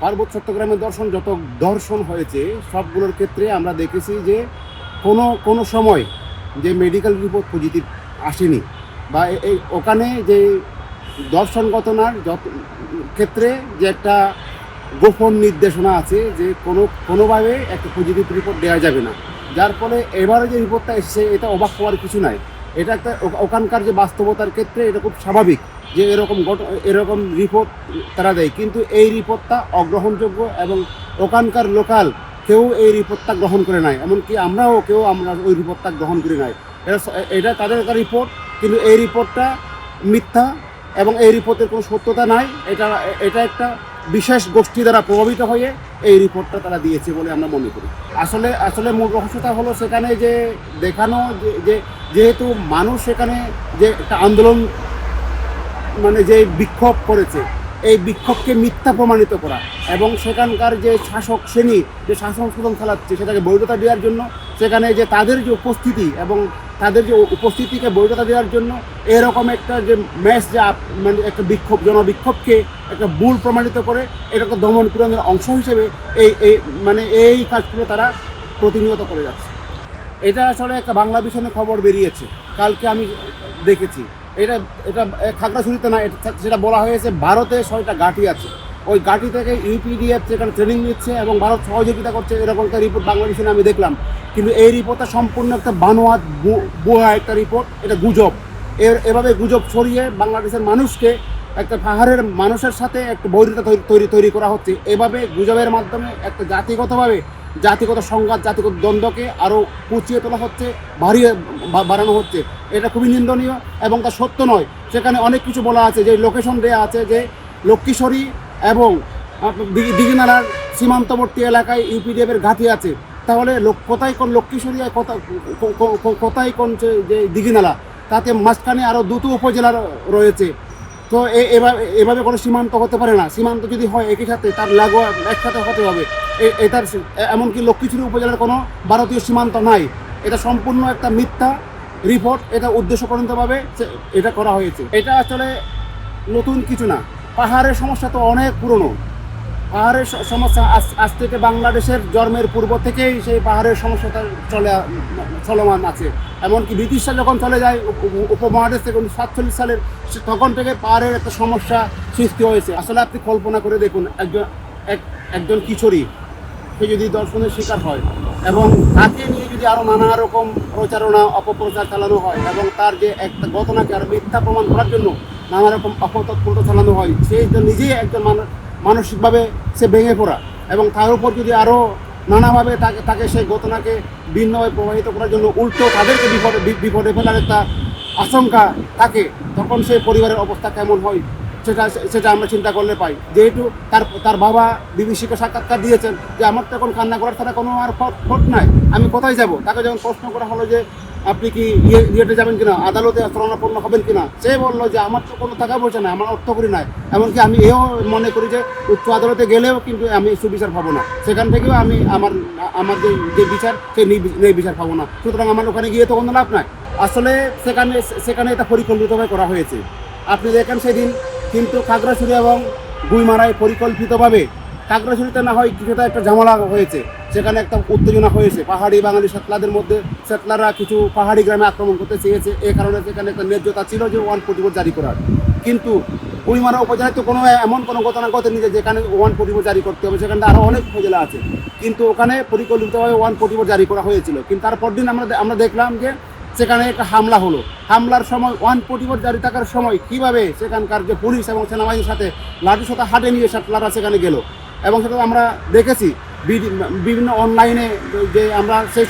পার্বত্য চট্টগ্রামের যত দর্শন হয়েছে সবগুলোর ক্ষেত্রে আমরা দেখেছি যে কোনো সময় যে মেডিকেল রিপোর্ট পজিটিভ আসেনি বা ওখানে যে দর্শন ঘটনার ক্ষেত্রে যে একটা গোপন নির্দেশনা আছে যে কোনোভাবে একটা পজিটিভ রিপোর্ট দেওয়া যাবে না, যার ফলে এবারে যে রিপোর্টটা এসেছে এটা অবাক হওয়ার কিছু নাই। এটা একটা ওখানকার যে বাস্তবতার ক্ষেত্রে এটা খুব স্বাভাবিক যে এরকম রিপোর্ট তারা দেয়, কিন্তু এই রিপোর্টটা অগ্রহণযোগ্য এবং ওখানকার লোকাল কেউ এই রিপোর্টটা গ্রহণ করে নাই, এমনকি আমরা ওই রিপোর্টটা গ্রহণ করি নাই। এটা তাদের একটা রিপোর্ট, কিন্তু এই রিপোর্টটা মিথ্যা এবং এই রিপোর্টের কোনো সত্যতা নাই। এটা একটা বিশেষ গোষ্ঠী দ্বারা প্রভাবিত হয়ে এই রিপোর্টটা তারা দিয়েছে বলে আমরা মনে করি। আসলে মূল রহস্যটা হলো সেখানে যে দেখানো যে যেহেতু মানুষ সেখানে যে একটা আন্দোলন মানে যে বিক্ষোভ করেছে, এই বিক্ষোভকে মিথ্যা প্রমাণিত করা এবং সেখানকার যে শাসক শ্রেণী যে শাসন শোষণ চালাচ্ছে সেটাকে বৈধতা দেওয়ার জন্য সেখানে যে তাদের যে উপস্থিতি এবং তাদের যে উপস্থিতিকে বৈধতা দেওয়ার জন্য এরকম একটা যে মানে একটা জনবিক্ষোভকে একটা ভুল প্রমাণিত করে এটাকে দমন পীড়নের অংশ হিসেবে এই কাজগুলো তারা প্রতিনিয়ত করে যাচ্ছে। এটা আসলে একটা বাংলা ভিশনে খবর বেরিয়েছে, কালকে আমি দেখেছি। এটা খাগড়াছড়িতে না, সেটা বলা হয়েছে ভারতে 6টা ঘাঁটি আছে, ওই ঘাঁটি থেকে ইউপিডিএফ সেখানে ট্রেনিং নিচ্ছে এবং ভারত সহযোগিতা করছে, এরকম একটা রিপোর্ট বাংলাদেশে আমি দেখলাম। কিন্তু এই রিপোর্টটা সম্পূর্ণ একটা বানোয়াট ভুয়া একটা রিপোর্ট, এটা গুজব। এভাবে গুজব ছড়িয়ে বাংলাদেশের মানুষকে একটা পাহাড়ের মানুষের সাথে একটা বৈরিতা তৈরি করা হচ্ছে। এভাবে গুজবের মাধ্যমে একটা জাতিগত সংঘাত, জাতিগত দ্বন্দ্বকে আরও পুচিয়ে তোলা হচ্ছে, বাড়ানো হচ্ছে। এটা খুবই নিন্দনীয় এবং তা সত্য নয়। সেখানে অনেক কিছু বলা আছে, যে লোকেশন দেওয়া আছে যে লক্ষ্মীশ্বরী এবং দিঘিনালার সীমান্তবর্তী এলাকায় ইউপিডিএফের ঘাঁটি আছে। তাহলে কোথায় কোন লক্ষ্মীশ্বরী আর কোথায় কোন যে দিঘিনালা, তাতে মাঝখানে আরও 2টো উপজেলা রয়েছে। তো এভাবে কোনো সীমান্ত হতে পারে না। সীমান্ত যদি হয় একই সাথে তার লাগোয়া একসাথে হতে হবে। এটার এমনকি লক্ষ্মীছড়ি উপজেলার কোনো ভারতীয় সীমান্ত নাই। এটা সম্পূর্ণ একটা মিথ্যা রিপোর্ট, এটা উদ্দেশ্যপ্রণীতভাবে এটা করা হয়েছে। এটা আসলে নতুন কিছু না, পাহাড়ের সমস্যা তো অনেক পুরনো। পাহাড়ের সমস্যা আজ থেকে বাংলাদেশের জন্মের পূর্ব থেকেই সেই পাহাড়ের সমস্যাটা চলমান আছে। এমনকি ব্রিটিশরা যখন চলে যায় উপমহাদেশ থেকে 1947 সালের, তখন থেকে পাহাড়ের একটা সমস্যা সৃষ্টি হয়েছে। আসলে আপনি কল্পনা করে দেখুন, একজন কিশোরী সে যদি দর্শনের শিকার হয় এবং তাকে নিয়ে যদি আরও নানা রকম প্রচারণা অপপ্রচার চালানো হয় এবং তার যে একটা ঘটনাকে আরও মিথ্যা প্রমাণ করার জন্য নানা রকম অপতৎপরতা চালানো হয়, সে নিজেই একজন মানসিকভাবে সে ভেঙে পড়া এবং তার উপর যদি আরও নানাভাবে তাকে সেই ঘটনাকে ভিন্নভাবে প্রভাবিত করার জন্য উল্টো তাদেরকে বিপদে ফেলার একটা আশঙ্কা থাকে, তখন সেই পরিবারের অবস্থা কেমন হয় সেটা আমরা চিন্তা করলে পাই। যেহেতু তার বাবা বিবিসিকে সাক্ষাৎকার দিয়েছেন যে আমার তো এখন কান্না করার ছাড়া কোনো আর পথ নাই, আমি কোথায় যাব। তাকে যখন প্রশ্ন করা হলো যে আপনি কি ইয়েতে যাবেন কিনা, আদালতে শরণাপন্ন হবেন কিনা, সে বললো যে আমার তো কোনো টাকা পয়সা নাই, আমার অর্থ করি নাই, এমনকি আমি এও মনে করি যে উচ্চ আদালতে গেলেও কিন্তু আমি সুবিচার পাবো না, সেখান থেকেও আমি আমার যে বিচার সেই বিচার পাবো না, সুতরাং আমার ওখানে গিয়ে তো কোনো লাভ নাই। আসলে সেখানে এটা পরিকল্পিতভাবে করা হয়েছে। আপনি দেখেন সেদিন কিন্তু খাগড়াছড়ি এবং গুইমারায় পরিকল্পিতভাবে, খাগড়াছড়িতে না হয় কিছুটা একটা ঝামেলা হয়েছে, সেখানে একটা উত্তেজনা হয়েছে পাহাড়ি বাঙালি সেটলারদের মধ্যে। সেটলাররা কিছু পাহাড়ি গ্রামে আক্রমণ করতে চেয়েছে, এই কারণে সেখানে একটা ন্যায্যতা ছিল যে 144 জারি করার। কিন্তু গুইমারা উপজেলায় তো এমন কোনো ঘটনা ঘটেনি যে যেখানে 144 জারি করতে হবে, সেখানে আরও অনেক উপজেলা আছে, কিন্তু ওখানে পরিকল্পিতভাবে 144 জারি করা হয়েছিল। কিন্তু তারপর দিন আমরা দেখলাম যে সেখানে একটা হামলা হলো। হামলার সময় 144 জারি থাকার সময় কীভাবে সেখানকার যে পুলিশ এবং সেনাবাহিনীর সাথে লাঠিসোঁটা হাতে নিয়ে সেটলাররা সেখানে গেল, এবং সেটা আমরা দেখেছি বিভিন্ন অনলাইনে, যে আমরা সেই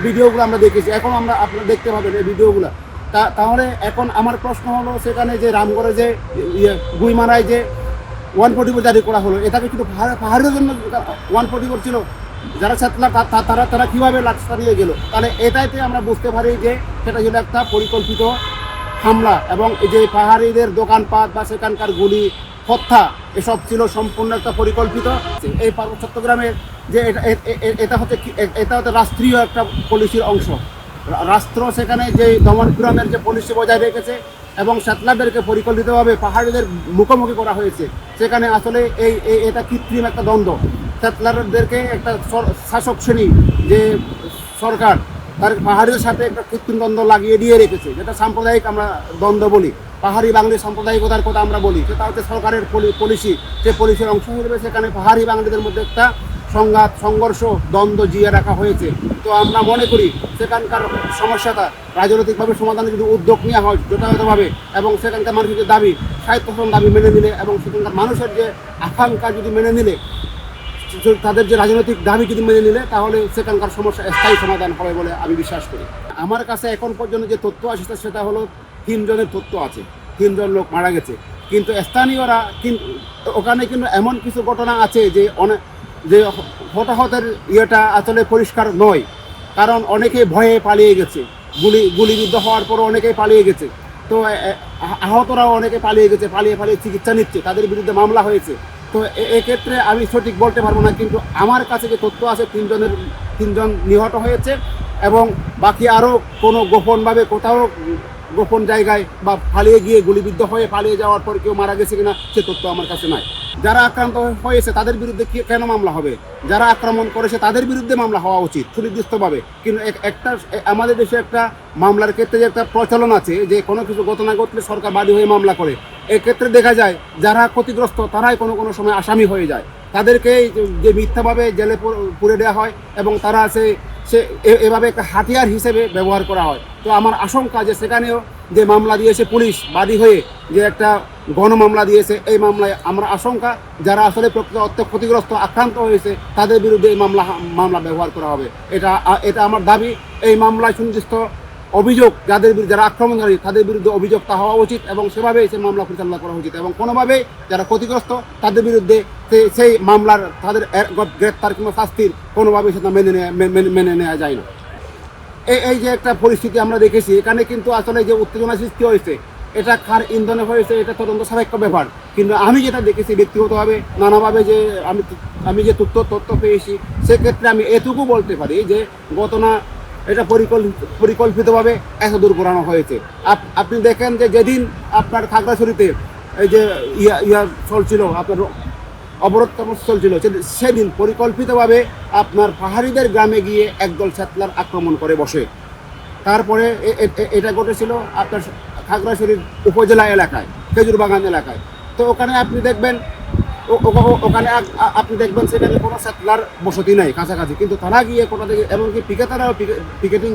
ভিডিওগুলো আমরা দেখেছি। এখন আপনারা দেখতে পাবেন এই ভিডিওগুলো। তাহলে এখন আমার প্রশ্ন হলো, সেখানে যে রামগড়ে যে গুইমারায় যে 144 জারি করা হলো, এটাকে কিন্তু পাহাড়ের জন্য 144 ছিল, যারা সেটলার তারা কীভাবে লাঠিটা নিয়ে গেল। তাহলে এটাইতে আমরা বুঝতে পারি যে সেটা ছিল একটা পরিকল্পিত হামলা, এবং এই যে পাহাড়িদের দোকানপাট বা সেখানকার গুলি হত্যা এসব ছিল সম্পূর্ণ একটা পরিকল্পিত। এই পার্বত্য চট্টগ্রামের যে এটা হচ্ছে রাষ্ট্রীয় একটা পলিসির অংশ। রাষ্ট্র সেখানে যে দমন পীড়নের যে পলিসি বজায় রেখেছে, এবং সেটলারদেরকে পরিকল্পিতভাবে পাহাড়িদের মুখোমুখি করা হয়েছে। সেখানে আসলে এটা কৃত্রিম একটা দ্বন্দ্ব। সেটলারদেরকে একটা শাসক শ্রেণী যে সরকার তার পাহাড়িদের সাথে একটা কৃত্রিম দ্বন্দ্ব লাগিয়ে দিয়ে রেখেছে, যেটা সাম্প্রদায়িক আমরা দ্বন্দ্ব বলি, পাহাড়ি বাঙালি সাম্প্রদায়িকতার কথা আমরা বলি। সেটা হচ্ছে সরকারের পলিসি। সে পলিসির অংশ হিসেবে সেখানে পাহাড়ি বাঙালিদের মধ্যে একটা সংঘাত, সংঘর্ষ, দ্বন্দ্ব জিয়ে রাখা হয়েছে। তো আমরা মনে করি সেখানকার সমস্যাটা রাজনৈতিকভাবে সমাধানের যদি উদ্যোগ নেওয়া হয় যথাযথভাবে, এবং সেখানকার মানুষের যে দাবি, সাহিত্যশাসন দাবি মেনে নিলে, এবং সেখানকার মানুষের যে আকাঙ্ক্ষা যদি মেনে নিলে, তাদের যে রাজনৈতিক দাবি যদি মেনে নিলে, তাহলে সেখানকার সমস্যা স্থায়ী সমাধান হবে বলে আমি বিশ্বাস করি। আমার কাছে এখন পর্যন্ত যে তথ্য আসছে সেটা হলো 3 জনের তথ্য আছে, 3 জন লোক মারা গেছে। কিন্তু স্থানীয়রা ওখানে কিন্তু এমন কিছু ঘটনা আছে যে হতাহতের ইয়েটা আসলে পরিষ্কার নয়, কারণ অনেকে ভয়ে পালিয়ে গেছে, গুলিবিদ্ধ হওয়ার পরও অনেকেই পালিয়ে গেছে। তো আহতরাও অনেকে পালিয়ে গেছে, পালিয়ে চিকিৎসা নিচ্ছে, তাদের বিরুদ্ধে মামলা হয়েছে। তো এক্ষেত্রে আমি সঠিক বলতে পারবো না, কিন্তু আমার কাছে যে তথ্য আছে 3 জন নিহত হয়েছে, এবং বাকি আরও কোনো গোপনভাবে কোথাও গোপন জায়গায় বা পালিয়ে গিয়ে গুলিবিদ্ধ হয়ে পালিয়ে যাওয়ার পর কেউ মারা গেছে কিনা সে তথ্য আমার কাছে নাই। যারা আক্রান্ত হয়েছে তাদের বিরুদ্ধে কেন মামলা হবে? যারা আক্রমণ করেছে তাদের বিরুদ্ধে মামলা হওয়া উচিত সুনির্দিষ্টভাবে। কিন্তু একটা আমাদের দেশে একটা মামলার ক্ষেত্রে যে একটা প্রচলন আছে যে কোনো কিছু ঘটনা ঘটলে সরকার বাদী হয়ে মামলা করে। এক্ষেত্রে দেখা যায় যারা ক্ষতিগ্রস্ত তারাই কোনো সময় আসামি হয়ে যায়, তাদেরকে যে মিথ্যাভাবে জেলে পুরে দেওয়া হয়, এবং তারা সে এভাবে একটা হাতিয়ার হিসেবে ব্যবহার করা হয়। তো আমার আশঙ্কা যে সেখানেও যে মামলা দিয়েছে পুলিশ বাদী হয়ে, যে একটা গণমামলা দিয়েছে, এই মামলায় আমরা আশঙ্কা যারা আসলে প্রকৃত অর্থে ক্ষতিগ্রস্ত আক্রান্ত হয়েছে তাদের বিরুদ্ধে এই মামলা ব্যবহার করা হবে। এটা আমার দাবি। এই মামলায় সুনির্দিষ্ট অভিযোগ যারা আক্রমণকারী তাদের বিরুদ্ধে অভিযোগটা হওয়া উচিত, এবং সেভাবেই সেই মামলা পরিচালনা করা উচিত, এবং কোনোভাবেই যারা ক্ষতিগ্রস্ত তাদের বিরুদ্ধে সেই মামলার তাদের গ্রেপ্তার কিংবা শাস্তির কোনোভাবেই সেটা মেনে নেওয়া যায় না। এই যে একটা পরিস্থিতি আমরা দেখেছি, এখানে কিন্তু আসলে যে উত্তেজনা সৃষ্টি হয়েছে এটা কার ইন্ধনে হয়েছে এটা তদন্ত সাপেক্ষ ব্যাপার। কিন্তু আমি যেটা দেখেছি ব্যক্তিগতভাবে নানাভাবে, যে আমি যে তথ্য পেয়েছি, সেক্ষেত্রে আমি এটুকু বলতে পারি যে ঘটনা এটা পরিকল্পিতভাবে এত দূর ঘোরানো হয়েছে। আপনি দেখেন যে যেদিন আপনার খাগড়াছড়িতে এই যে চলছিল, আপনার অবরোধ চলছিল, সেদিন পরিকল্পিতভাবে আপনার পাহাড়িদের গ্রামে গিয়ে একদল সেটলার আক্রমণ করে বসে। তারপরে এটা ঘটেছিল আপনার খাগড়াছড়ির উপজেলা এলাকায়, খেজুরবাগান এলাকায়। তো ওখানে আপনি দেখবেন সেখানে কোনো সেটলার বসতি নাই কাছাকাছি, কিন্তু তারা গিয়ে কোথা থেকে, এমনকি পিকেটারাও পিকেটিং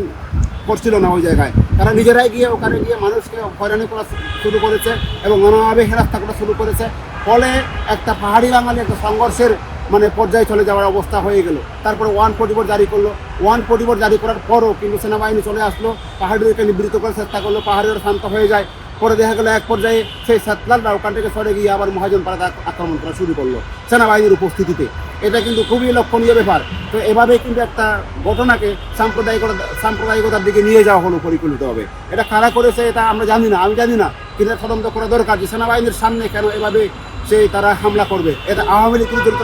করছিল না ওই জায়গায়, তারা নিজেরাই গিয়ে ওখানে গিয়ে মানুষকে হয়রানি করা শুরু করেছে এবং নানাভাবে হেরাস্তা করা শুরু করেছে। ফলে একটা পাহাড়ি বাঙালি একটা সংঘর্ষের পর্যায়ে চলে যাওয়ার অবস্থা হয়ে গেল। তারপরে 144 জারি করলো। 144 জারি করার পরও কিন্তু সেনাবাহিনী চলে আসলো, পাহাড়িদেরকে নিবৃত্ত করার চেষ্টা করলো, পাহাড়িরা শান্ত হয়ে যায়। পরে দেখা গেলো এক পর্যায়ে সেই সেটলাররা ওখান থেকে সরে গিয়ে আবার মহাজন পাড়াতে আক্রমণ করা শুরু করলো সেনাবাহিনীর উপস্থিতিতে। এটা কিন্তু খুবই লক্ষণীয় ব্যাপার। তো এভাবেই কিন্তু একটা ঘটনাকে সাম্প্রদায়িকতার দিকে নিয়ে যাওয়া হলো পরিকল্পিতভাবে। এটা কারা করেছে এটা আমি জানি না, কিন্তু তদন্ত করা দরকার যে সেনাবাহিনীর সামনে কেন এভাবে তারা হামলা করবে। এটা আওয়ামী লীগ জড়িত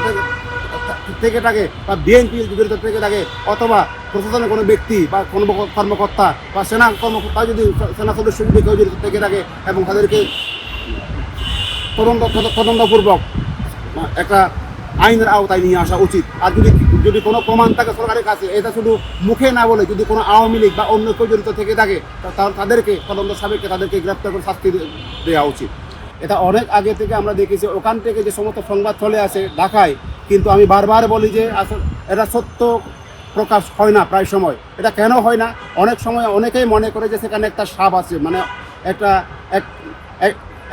থেকে থাকে বা বিএনপি জড়িত থেকে থাকে, অথবা প্রশাসনের কোনো ব্যক্তি বা কোনো কর্মকর্তা বা সেনা কর্মকর্তা যদি সেনা সদস্য যদি কেউ জড়িত থেকে থাকে, এবং তাদেরকে তদন্তপূর্বক একটা আইনের আওতায় নিয়ে আসা উচিত। আর যদি কোনো প্রমাণ থাকে সরকারের কাছে, এটা শুধু মুখে না বলে, যদি কোনো আওয়ামী লীগ বা অন্য কেউ জড়িত থেকে থাকে তাদেরকে তদন্ত সাপেক্ষে তাদেরকে গ্রেপ্তার করে শাস্তি দেওয়া উচিত। এটা অনেক আগে থেকে আমরা দেখেছি, ওখান থেকে যে সমস্ত সংবাদ চলে আসে ঢাকায়, কিন্তু আমি বারবার বলি যে আসলে এটা সত্য প্রকাশ হয় না প্রায় সময়। এটা কেন হয় না? অনেক সময় অনেকেই মনে করে যে সেখানে একটা সাপ আছে,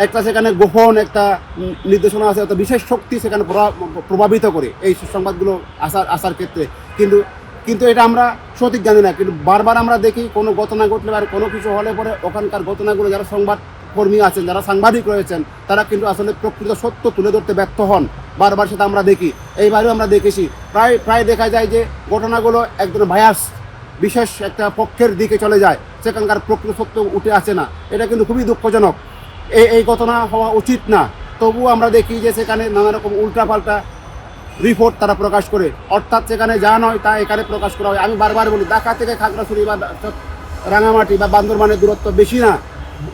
একটা সেখানে গোপন একটা নির্দেশনা আছে, একটা বিশেষ শক্তি সেখানে প্রভাবিত করে এই সংবাদগুলো আসার ক্ষেত্রে। কিন্তু এটা আমরা সঠিক জানি না। কিন্তু বারবার আমরা দেখি কোনো ঘটনা ঘটলে আর কোনো কিছু হলে পরে ওখানকার ঘটনাগুলো যারা সংবাদ কর্মী আছেন, যারা সাংবাদিক রয়েছেন, তারা কিন্তু আসলে প্রকৃত সত্য তুলে ধরতে ব্যর্থ হন। বারবার সেটা আমরা দেখি, এইবারেও আমরা দেখেছি। প্রায় দেখা যায় যে ঘটনাগুলো একদম বায়াস, বিশেষ একটা পক্ষের দিকে চলে যায়, সেখানকার প্রকৃত সত্য উঠে আসে না। এটা কিন্তু খুবই দুঃখজনক। এই ঘটনা হওয়া উচিত না। তবুও আমরা দেখি যে সেখানে নানা রকম উল্টাপাল্টা রিপোর্ট তারা প্রকাশ করে, অর্থাৎ সেখানে যা নয় তা এখানে প্রকাশ করা হয়। আমি বারবার বলি, ঢাকা থেকে খাগড়াছড়ি বা রাঙামাটি বা বান্দরবানের দূরত্ব বেশি না,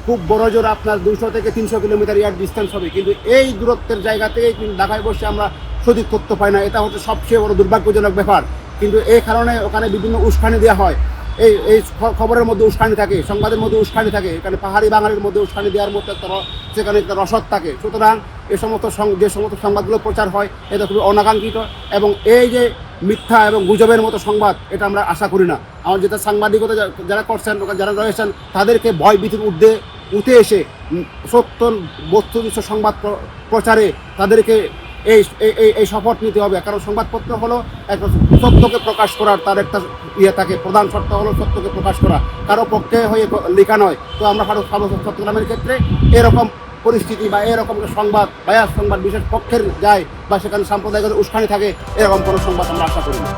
খুব বড় জোর আপনার 200 থেকে 300 কিলোমিটার ইয়ার ডিস্টেন্স হবে, কিন্তু এই দূরত্বের জায়গা থেকে কিন্তু ঢাকায় বসে আমরা সঠিক তথ্য পাই না। এটা হচ্ছে সবচেয়ে বড় দুর্ভাগ্যজনক ব্যাপার। কিন্তু এই কারণে ওখানে বিভিন্ন উস্কানি দেওয়া হয়, এই খবরের মধ্যে উস্কানি থাকে, সংবাদের মধ্যে উস্কানি থাকে, এখানে পাহাড়ি বাঙালির মধ্যে উস্কানি দেওয়ার মধ্যে সেখানে একটা রসদ থাকে। সুতরাং যে সমস্ত সংবাদগুলো প্রচার হয় এটা খুবই অনাকাঙ্ক্ষিত, এবং এই যে মিথ্যা এবং গুজবের মতো সংবাদ, এটা আমরা আশা করি না। আমার যেটা সাংবাদিকতা যারা করছেন, যারা রয়েছেন, তাদেরকে ভয় ভীতির ঊর্ধ্বে উঠে এসে সত্য বস্তুনিষ্ঠ সংবাদ প্রচারে তাদেরকে এই শপথ নিতে হবে। কারণ সংবাদপত্র হলো একটা সত্যকে প্রকাশ করার, তার একটা থাকে, প্রধান শর্ত হলো সত্যকে প্রকাশ করা, কারো পক্ষে হয়ে লেখা নয়। তো আমরা চট্টগ্রামের ক্ষেত্রে এরকম পরিস্থিতি বা এরকম সংবাদ, বায়াস সংবাদ বিশেষ পক্ষের যায় বা সেখানে সাম্প্রদায়িক উস্কানি থাকে, এরকম কোনো সংবাদ আমরা আশা করি না।